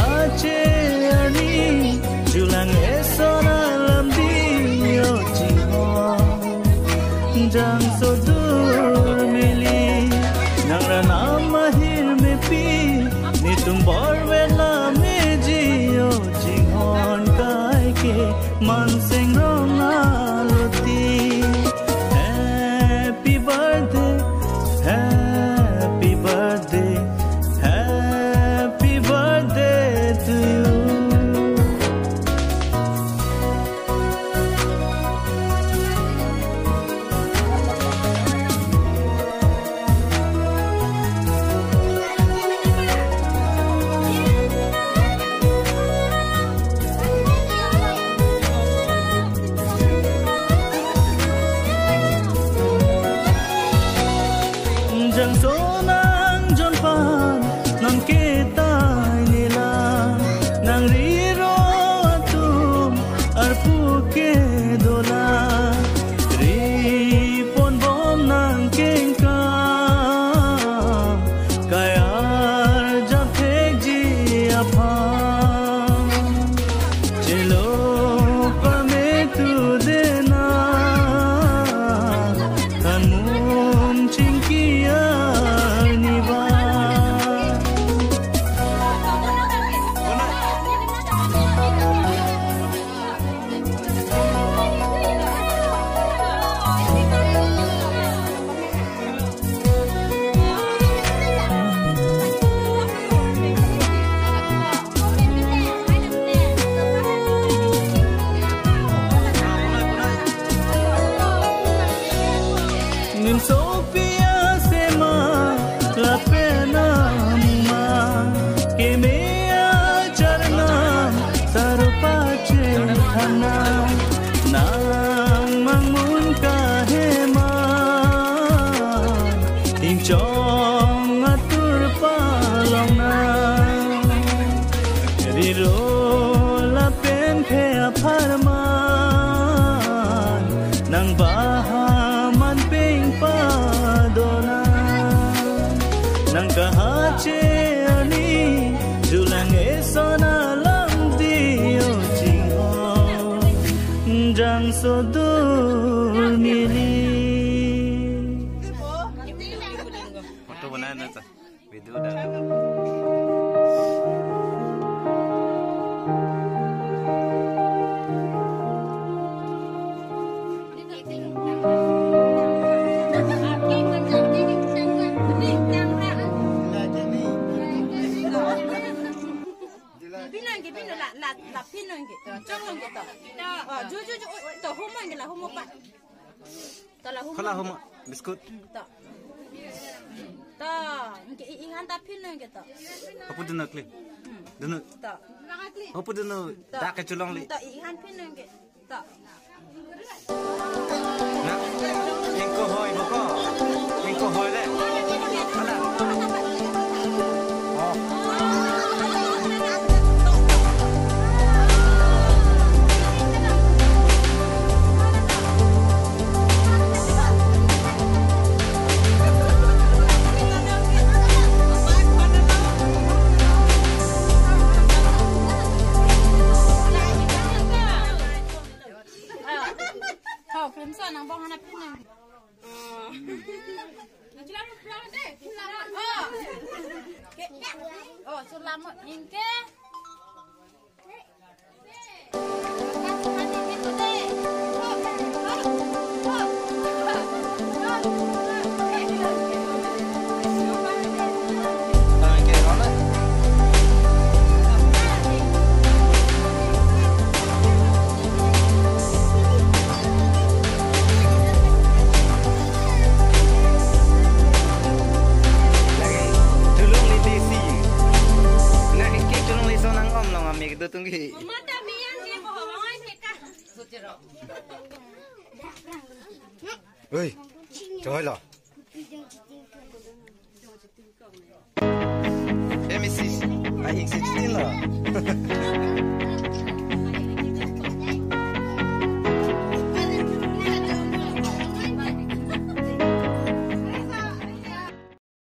kahace ani julang esona lamdi yo jingo jang sodur mili nang rana mahir mepi ni tumbor vela meji yo jingon kai ke man sing ronga loti happy birthday happy birthday happy birthday to you jang sonang jon pan nang kita nila nang riro atum arpu ke dola ri pon bom nang kengka kayar japek ji apa chelo pame tu dena kanum chinki nim sopia sema la pena muma ke mea charna sarupa chena nang mangun ka hema ting chong atur palong na riro la pen ke apharman nang bahaman peng padona nang kahace ani julang esona lamdi yo jingo jang sodur mili foto बनाना था वीडियो डाल la pinon gitu, jangan gitu. Jujur tu homo ni lah homo pak. Tu lah homo. Kalau homo biskut. Tu, ingat tak pinon gitu. Apa tu nak klik? Dulu. Tu. Apa tu nak tak kecolong li? Tu ingat pinon gitu. Tu. Nak, engkau hoi bapa, engkau hoi le. Mana? Oh. Nang bang anak pinang. Nanti lama pulang deh. Oh, selamat ingke. Tunggu. Mata mian dia bohong seka. Oi, trời là. Em xí, anh xí tin là.